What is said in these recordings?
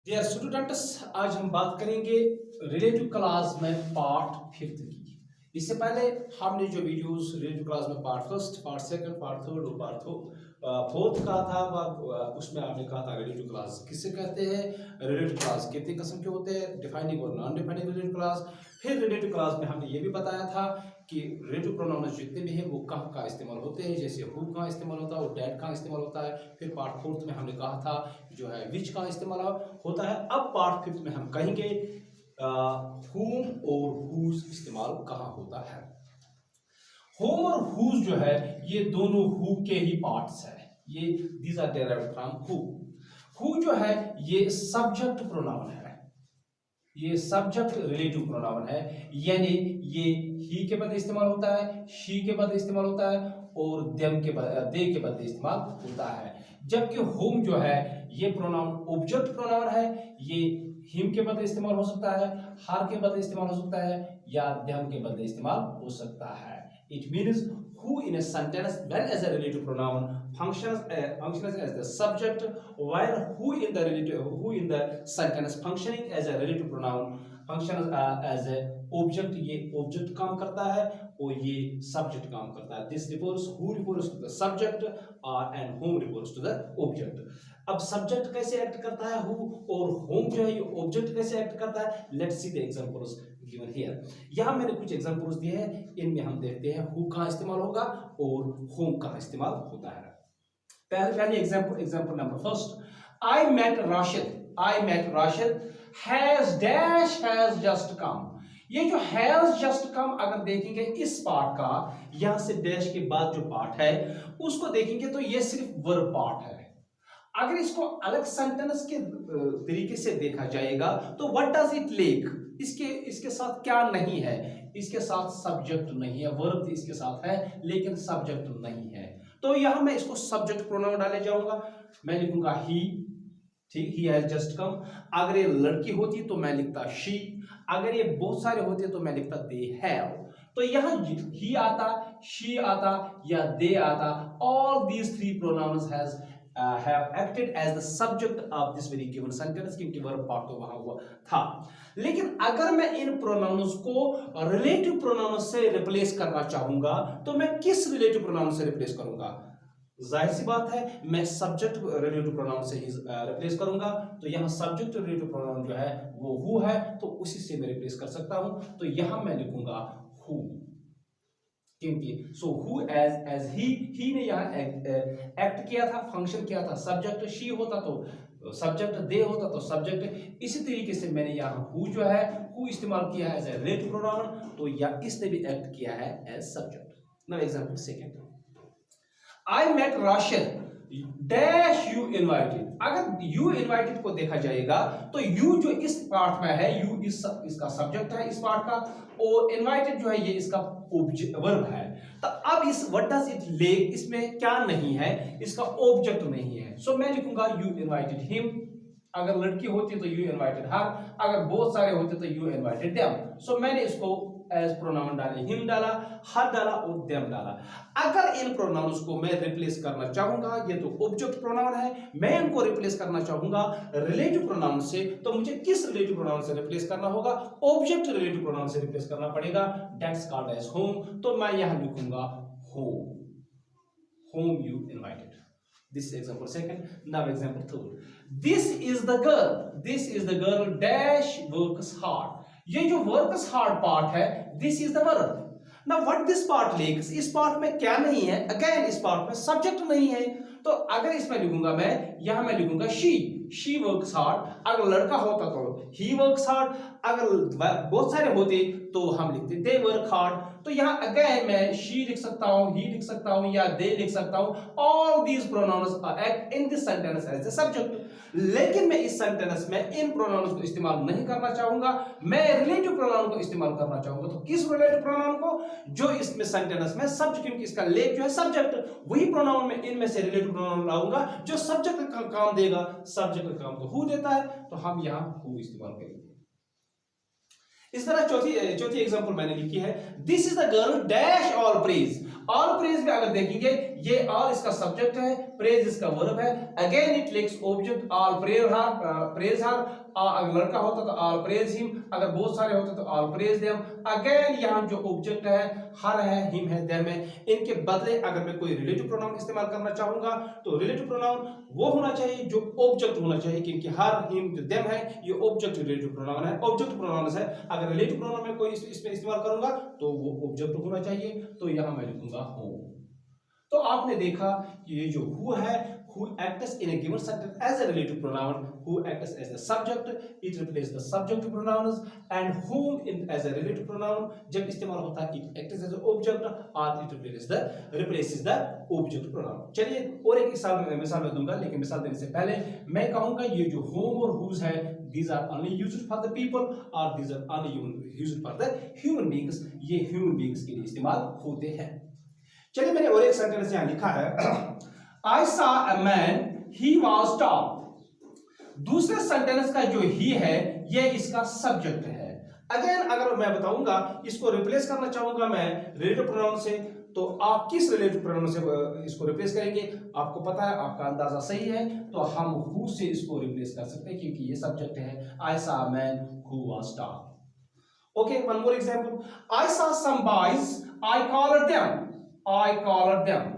Dear students, आज हम बात करेंगे रिलेटिव क्लास में पार्ट फिफ्थ की। इससे पहले हमने जो वीडियोस रिलेटिव क्लास में part first, part second, part third और पार्ट फोर्थ का था, उसमें आपने कहा था रिलेटिव क्लास किससे कहते हैं, रिलेटिव क्लास कितने किस्म के होते हैं, डिफाइनिंग और नॉन डिफाइनिंग रिलेटिव क्लास। फिर रिलेटिव क्लास में हमने ये भी बताया था कि रिलेटिव प्रोनाउंस जितने भी हैं वो कहाँ का इस्तेमाल होते हैं, जैसे हु कहाँ इस्तेमाल होता है और डैट कहाँ इस्तेमाल होता है। फिर पार्ट फोर्थ में हमने कहा था जो है विच कहाँ इस्तेमाल होता है। अब पार्ट फिफ्थ में हम कहेंगे whom और whose इस्तेमाल कहाँ होता है। whom और whose जो है ये दोनों who के ही पार्ट्स है, ये these are derived from who। who जो है ये सब्जेक्ट प्रोनाउन है, ये सब्जेक्ट रिलेटिव प्रोनाउन है, यानी ये ही के बदले इस्तेमाल होता है, शी के बदले इस्तेमाल होता है और देम के बदले दे के बदले इस्तेमाल होता है। जबकि होम जो है ये प्रोनाउन ऑब्जेक्ट प्रोनाउन है, ये हिम के बदले इस्तेमाल हो सकता है, हर के बदले इस्तेमाल हो सकता है या देम के बदले इस्तेमाल हो सकता है। It means who in a sentence when as a relative pronoun functions as the subject, while who in the sentence functioning as a relative pronoun functions as a object। ये object काम करता है और ये subject काम करता है। This refers who refers to the subject and whom refers to the object। अब subject कैसे act करता है who, और whom जो है ये object कैसे act करता है। Let's see the examples given here। यहाँ मैंने कुछ एग्जांपल्स दिए हैं, इनमें हम देखते हैं हु कहाँ इस्तेमाल होगा और होम कहाँ इस्तेमाल होता है। पहले example number first, I met Rashid has dash has just come. ये जो हैज जस्ट कम अगर देखेंगे इस पार्ट का, यहां से डैश के बाद जो पार्ट है उसको देखेंगे तो ये सिर्फ वर्ब पार्ट है। अगर इसको अलग सेंटेंस के तरीके से देखा जाएगा तो व्हाट डज इट लेक, इसके साथ क्या नहीं है, इसके साथ सब्जेक्ट नहीं है, वर्ब इसके साथ है लेकिन सब्जेक्ट नहीं है। तो यहां मैं इसको सब्जेक्ट प्रोनाउन डाले जाऊंगा, मैं लिखूंगा ही, ठीक, ही हैज जस्ट कम। अगर ये लड़की होती तो मैं लिखता शी, अगर ये बहुत सारे होते तो मैं लिखता दे हैव। तो यहां ही आता, शी आता या दे आता, all these three pronouns have acted as the subject of this very given sentence, क्योंकि वर्ब पार्ट तो वहां हुआ था। लेकिन अगर मैं इन प्रोनाउंस को रिलेटिव प्रोनाउंस से रिप्लेस करना चाहूंगा तो मैं किस रिलेटिव प्रोनाउन से रिप्लेस करूंगा। जाहिर सी बात है मैं सब्जेक्ट रिलेटिव प्रोनाउन से ही रिप्लेस करूंगा। तो यहां सब्जेक्ट रिलेटिव प्रोनाउन जो है वो हु है, तो उसी से मैं रिप्लेस कर सकता हूं। तो यहां मैं लिखूंगा हु, क्योंकि सो हु एज ही ने यहाँ एक्ट किया था, फंक्शन किया था। सब्जेक्ट शी होता तो सब्जेक्ट दे होता तो सब्जेक्ट। इसी तरीके से मैंने यहाँ हु जो है हु इस्तेमाल किया है एज ए रिलेटिव प्रोनाउन, तो या इसने भी एक्ट किया है as subject. Now example second, I met Rashid dash you invited. अगर यू इनवाइटेड को देखा जाएगा तो यू जो इस पार्ट में है, यू इसका सब्जेक्ट है इस पार्ट का, और इनवाइटेड जो है ये इसका वर्ब है। तो अब इस व्हाट डज इट लेक, इसमें क्या नहीं है, इसका ऑब्जेक्ट नहीं है। सो मैं लिखूंगा यू इनवाइटेड हिम। अगर लड़की होती तो यू इनवाइटेड हर, अगर बहुत सारे होते तो यू इनवाइटेड देम। सो मैंने इसको एज प्रोनाउन डाले, हिम डाला, हर डाला और देम डाला। अगर इन प्रोनाउंस को मैं रिप्लेस करना चाहूंगा, ये तो ऑब्जेक्ट प्रोनाउन है, मैं इनको रिप्लेस करना चाहूंगा रिलेटिव प्रोनाउन से, तो मुझे किस रिलेटिव प्रोनाउन से रिप्लेस करना होगा, ऑब्जेक्ट रिलेटिव प्रोनाउन से रिप्लेस करना पड़ेगा। That's called age home. तो मैं यहां लिखूंगा home, home you invited. This is example second. Now example third. This is the girl. This is the girl dash works hard. ये जो works hard part है, this is the verb. Now what this part lacks? इस part में क्या नहीं है? Again इस part में subject नहीं है। तो अगर इसमें लिखूंगा मैं, यहां मैं लिखूंगा she works hard। अगर लड़का होता तो he works hard, अगर बहुत सारे होते तो हम लिखते they work hard। तो यहां अगेन मैं she लिख सकता हूं, he लिख सकता हूं या they लिख सकता हूं। all these pronouns are act in this sentence as the subject। लेकिन मैं इस सेंटेंस में इन प्रोनाउंस को इस्तेमाल नहीं करना चाहूंगा, मैं रिलेटिव प्रोनाउन को इस्तेमाल करना चाहूंगा। तो किस रिलेटिव प्रोनाउन को, जो इसमें सेंटेंस में सब्जेक्ट, क्योंकि इसका लेक जो है सब्जेक्ट, वही प्रोनाउन में इनमें से रिलेटिव प्रोनाउन लाऊंगा जो सब्जेक्ट का काम देगा। सब्जेक्ट का काम तो हु देता है, तो हम यहां हु इस्तेमाल करेंगे। इस तरह चौथी एग्जांपल मैंने लिखी है, this is the girl dash all praise. All praise में अगर देखेंगे ये ऑल इसका सब्जेक्ट है, प्रेज इसका वर्ब है। Again it links object, all praise her, अगर लड़का होता तो ऑल प्रेज हिम, अगर बहुत सारे होते तो ऑल प्रेज देम। अगेन यहाँ जो ऑब्जेक्ट है हर है, हिम है, देम है, इनके बदले अगर मैं कोई रिलेटिव प्रोनाउन इस्तेमाल करना चाहूंगा तो रिलेटिव प्रोनाउन वो होना चाहिए जो ऑब्जेक्ट होना चाहिए, क्योंकि हर, हिम, जो देम है ये ऑब्जेक्ट रिलेटिव प्रोनाउन है, ऑब्जेक्ट प्रोनाउन है। अगर रिलेटिव प्रोनाउन में कोई इसमें इस्तेमाल करूंगा तो वो ऑब्जेक्ट होना चाहिए, तो यहां मैं लिखूंगा होम। तो आपने देखा कि ये जो हु है, who acts in a given sentence as a relative pronoun, who acts as the subject, it replaces the subject pronouns, and whom as a relative pronoun जब इस्तेमाल होता है it acts as an object or it replaces the object pronoun। चलिए और एक मिसाल मैं दूंगा, लेकिन मिसाल देने से पहले मैं कहूंगा ये जो whom और whose है, these are only used for the people or these are only used for the human beings, ये human beings के लिए इस्तेमाल होते हैं। चलिए मैंने और एक सेंटेंस यहां लिखा है, I saw a man, he was tall। दूसरे सेंटेंस का जो ही है ये इसका सब्जेक्ट है। अगेन अगर मैं बताऊंगा इसको रिप्लेस करना चाहूंगा मैं रिलेटिव प्रोनाउन से, तो आप किस रिलेटिव प्रोनाउन से इसको रिप्लेस करेंगे? आपको पता है, आपका अंदाजा सही है, तो हम हु से इसको रिप्लेस कर सकते हैं क्योंकि ये सब्जेक्ट है। I saw a man who was tall। Okay, one more example, I saw some boys, I collared them, I collared them।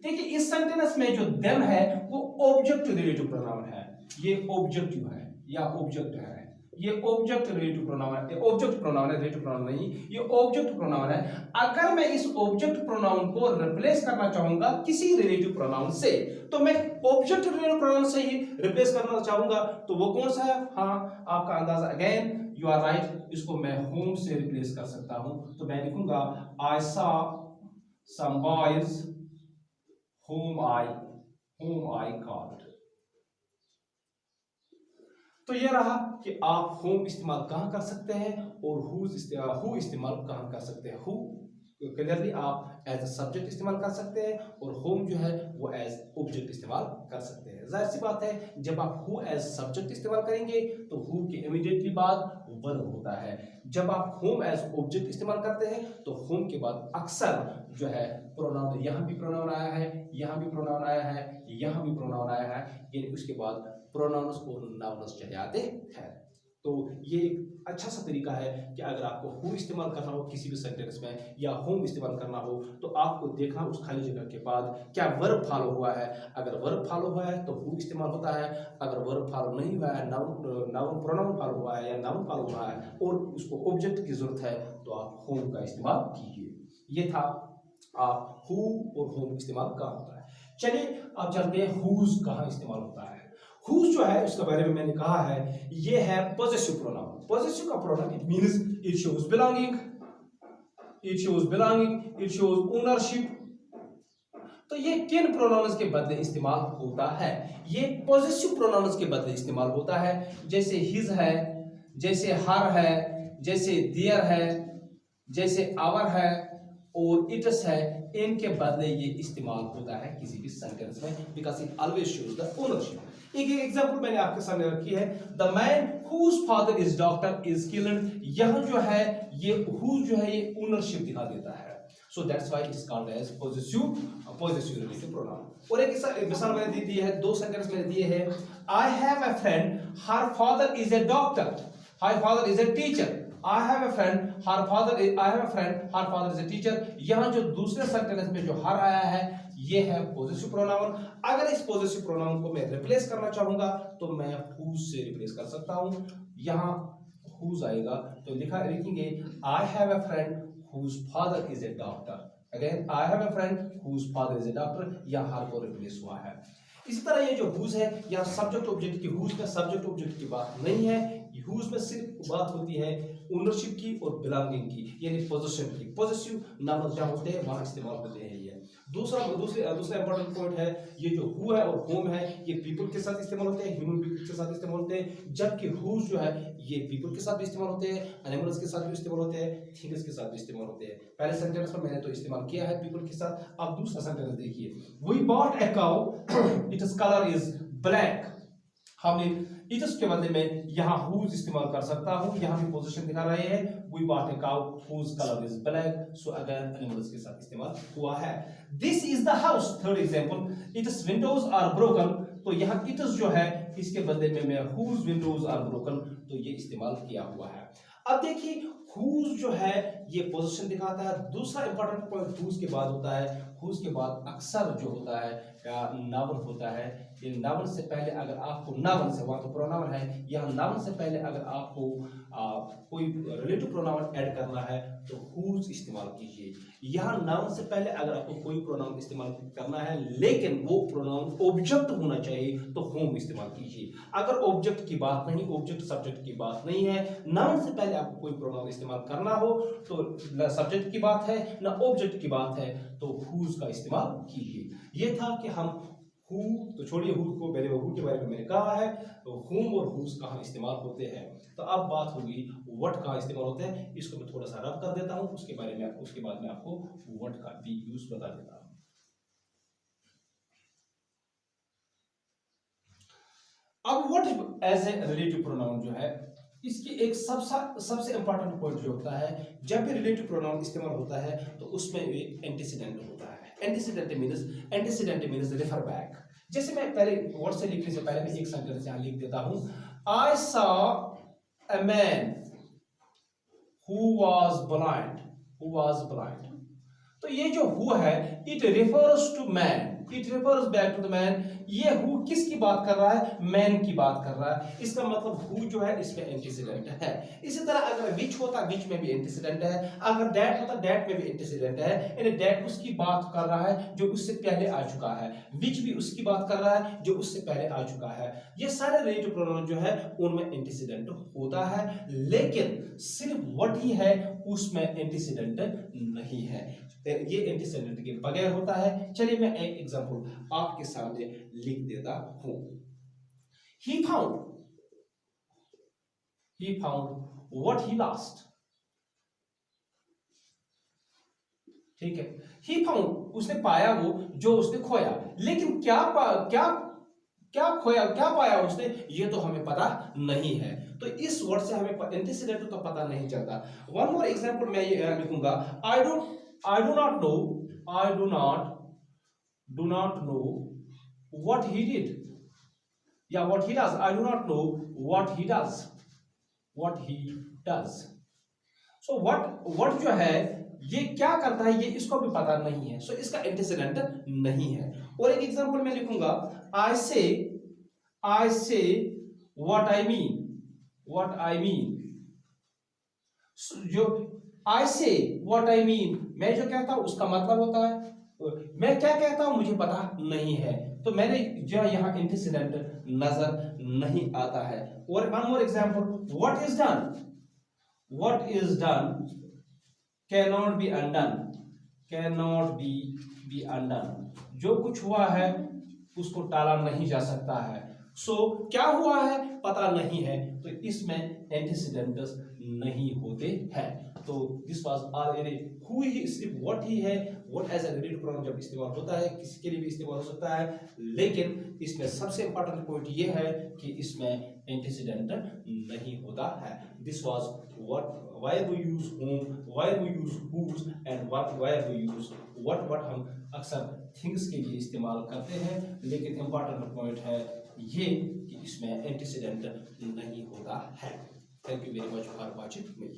देखिए इस सेंटेंस में जो them है वो ऑब्जेक्ट रिलेटिव प्रोनाउन है, ये ऑब्जेक्टिव है या ऑब्जेक्ट है, ये ऑब्जेक्ट रिलेटिव प्रोनाउन है, ये ऑब्जेक्ट प्रोनाउन है, रिलेटिव प्रोनाउन नहीं, ये ऑब्जेक्ट प्रोनाउन है। अगर मैं इस ऑब्जेक्ट प्रोनाउन को रिप्लेस करना चाहूंगा किसी रिलेटिव प्रोनाउन से, तो मैं ऑब्जेक्ट रिलेटिव प्रोनाउन से ही रिप्लेस करना चाहूंगा, तो वो कौन सा है? हाँ, आपका अंदाजा, अगेन यू आर राइट, इसको मैं होम से रिप्लेस कर सकता हूं, तो मैं लिखूंगा I saw some boys whom I called। तो ये रहा कि आप whom इस्तेमाल कहां कर सकते हैं और who इस्तेमाल कहां कर सकते हैं। who क्लियरली आप एज अ सब्जेक्ट इस्तेमाल कर सकते हैं और whom जो है वो एज ऑब्जेक्ट इस्तेमाल कर सकते हैं। जाहिर सी बात है, जब आप who एज सब्जेक्ट इस्तेमाल करेंगे तो who के इमीडिएटली बाद वर्ब होता है। जब आप whom एज ऑब्जेक्ट इस्तेमाल करते हैं तो whom के बाद अक्सर जो है प्रोनाउन, यहाँ भी प्रोनाउन आया है, यहाँ भी प्रोनाउन आया है, यहाँ भी प्रोनाउन आया है, यानी उसके बाद प्रोनाउंस और नाउन्स चले आते हैं। तो ये एक अच्छा सा तरीका है कि अगर आपको who इस्तेमाल करना हो किसी भी सेंटेंस में या whom इस्तेमाल करना हो, तो आपको देखना उस खाली जगह के बाद क्या वर्ब फॉलो हुआ है। अगर वर्ब फॉलो हुआ है तो who इस्तेमाल होता है, अगर वर्ब फॉलो नहीं हुआ है, नाउन प्रोनाउन फॉलो हुआ है या नाउन फॉलो हुआ है और उसको ऑब्जेक्ट की जरूरत है, तो आप whom का इस्तेमाल कीजिए। ये था आप who और whom इस्तेमाल कहाँ होता है। चलिए अब चलते हैं whose कहाँ इस्तेमाल होता है। whose जो है उसके बारे में मैंने कहा है, ये है पॉजेसिव प्रोनाउन। पॉजेसिव का pronoun it means it shows belonging, it shows belonging, it shows ownership. तो ये किन प्रोनाउंस के बदले इस्तेमाल होता है? ये पॉजेसिव प्रोनाउंस के बदले इस्तेमाल होता है, जैसे हिज है, जैसे हर है, जैसे देयर है, जैसे आवर है और इट्स है। इनके बदले ये इस्तेमाल होता है किसी भी सेंटेंस में, because it always shows the ownership. एक एग्जांपल मैंने आपके सामने रखी है, the man whose father is doctor is killed. यह जो है ये हुज जो है ये ओनरशिप दिखा देता है, so that's why it is called as possessive relative pronoun. और एक मिसाल मैंने दी है, दो सेंटेंस मैंने दिए हैं, I have a friend her father is a doctor, her father is a teacher. I have a friend, her father is a teacher। यहाँ जो दूसरे सेंटेंस में जो हर आया है ये है पॉजेसिव प्रोनाउन। अगर इस पॉजेसिव प्रोनाउन को मैं रिप्लेस करना चाहूंगा तो मैं whose से रिप्लेस कर सकता हूँ। यहाँ whose आएगा तो लिखेंगे I have a friend whose father is a doctor। Again, I have a friend whose father is a doctor, या हर को रिप्लेस हुआ है। इसी तरह ये जो whose है या सब्जेक्ट ऑब्जेक्ट की, whose में सब्जेक्ट ऑब्जेक्ट की बात नहीं है, whose में सिर्फ बात होती है ओनरशिप की और बिलोंगिंग की, यानी पोजेशन की। पॉजेसिव नाउन जहां होते हैं वहां इस्तेमाल होते हैं ये। दूसरा इंपॉर्टेंट पॉइंट है, ये जो who है और whom है ये पीपल के साथ इस्तेमाल होते हैं, ह्यूमन बीइंग के साथ इस्तेमाल होते हैं, जबकि whose जो है ये पीपल के साथ भी इस्तेमाल होते हैं, एनिमल्स के साथ भी इस्तेमाल होते हैं, थिंग्स के साथ भी इस्तेमाल होते हैं। पहले सेंटेंस में मैंने तो इस्तेमाल किया है पीपल के साथ। अब दूसरा सेंटेंस देखिए, we bought a cow its colour is black. हमने इट्स के बदले में यहाँ whose इस्तेमाल कर सकता हूँ। यहाँ भी पोजीशन दिखा रहे हैं, we bought a cow whose color is black, so again animals के साथ इस्तेमाल हुआ है। This is the house, third example, its windows are broken, तो यहाँ इट्स जो है इसके बदले में मैं whose windows are broken, तो ये इस्तेमाल किया हुआ है। अब देखिए whose जो है ये पोजीशन दिखाता है। दूसरा इंपॉर्टेंट पॉइंट whose के बाद होता है, whose के बाद अक्सर जो होता है या नाउन होता है। ये नाउन से पहले अगर आपको नाउन से, वहां तो प्रोनाउन है, यहाँ नाउन से पहले अगर आपको कोई रिलेटिव प्रोनाउन ऐड करना है तो whose इस्तेमाल कीजिए। यहाँ नाउन से पहले अगर आपको कोई प्रोनाउन इस्तेमाल करना है लेकिन वो प्रोनाउन ऑब्जेक्ट होना चाहिए तो whom इस्तेमाल कीजिए। अगर ऑब्जेक्ट की बात नहीं, ऑब्जेक्ट सब्जेक्ट की बात नहीं है, नाउन से पहले आपको कोई प्रोनाउन इस्तेमाल करना हो तो न सब्जेक्ट की बात है ना ऑब्जेक्ट की बात है, तो whose का इस्तेमाल कीजिए। ये था कि हम who, तो छोड़िए who को, पहले who के बारे में मैंने कहा है, तो whom और whose कहाँ इस्तेमाल होते हैं। तो अब बात होगी what कहाँ इस्तेमाल होते हैं। इसको मैं थोड़ा सा रब कर देता हूँ, उसके बारे में उसके बाद में आपको what का भी यूज बता देता हूँ। अब what as a relative pronoun जो है, इसकी एक सबसे इंपॉर्टेंट पॉइंट जो होता है, जब भी रिलेटिव प्रोनाउन इस्तेमाल होता है तो उसमें एक एंटीसीडेंट होता है। Antecedent means refer back. जैसे मैं पहले वर्ड से लिखने से पहले मैं एक सेंटेंस यहां लिख देता हूं, I saw a man who was blind. तो ये जो हु है it refers to man, it refers back to the man. ये हु किसकी बात कर रहा है? मैन की बात कर रहा है। इसका मतलब हु जो है इसमें एंटीसीडेंट है। इसी तरह अगर विच होता, विच में भी एंटीसीडेंट है। अगर दैट होता, दैट में भी एंटीसीडेंट है। यानी दैट उसकी बात कर रहा है जो उससे पहले आ चुका है, विच भी उसकी बात कर रहा है जो उससे पहले आ चुका है। ये सारे रिलेटिव प्रोनाउन जो है उनमें एंटीसीडेंट होता है, लेकिन सिर्फ व्हाट ही है उसमें एंटीसीडेंट नहीं है। ये एंटीसीडेंट के बगैर होता है। चलिए मैं एक एग्जांपल आपके सामने लिख देता हूं। He found what he lost। ठीक है, he found उसने पाया वो जो उसने खोया, लेकिन क्या खोया, क्या पाया उसने, ये तो हमें पता नहीं है। तो इस वर्ड से हमें एंटीसीडेंट तो पता नहीं चलता। वन मोर एग्जांपल मैं ये लिखूंगा, आई do not know what he did या what he does। I do not know what he does। so what जो है ये क्या करता है, ये इसको भी पता नहीं है, सो इसका एंटीसीडेंट नहीं है। और एक एग्जांपल मैं लिखूंगा, I say what I mean। जो I say what I mean, मैं जो कहता हूं उसका मतलब होता है मैं क्या कहता हूं मुझे पता नहीं है, तो मैंने जो यहाँ एंटीसीडेंट नजर नहीं आता है। और one more example, what is done cannot be undone। जो कुछ हुआ है उसको टाला नहीं जा सकता है। सो क्या हुआ है पता नहीं है, तो इसमें एंटीसीडेंट्स नहीं होते हैं। तो दिस वाज ऑलरेडी हु ही, सिर्फ व्हाट ही है। What as a relative pronoun जब इस्तेमाल होता है किसी के लिए भी इस्तेमाल हो सकता है, लेकिन इसमें सबसे इंपॉर्टेंट पॉइंट ये है कि इसमें एंटीसीडेंट नहीं होता है। This was what, why we use whom, why we use whose and why we use what हम अक्सर थिंग्स के लिए इस्तेमाल करते हैं, लेकिन इंपॉर्टेंट पॉइंट है ये कि इसमें एंटीसीडेंट नहीं होता है। Thank you very much for watching me.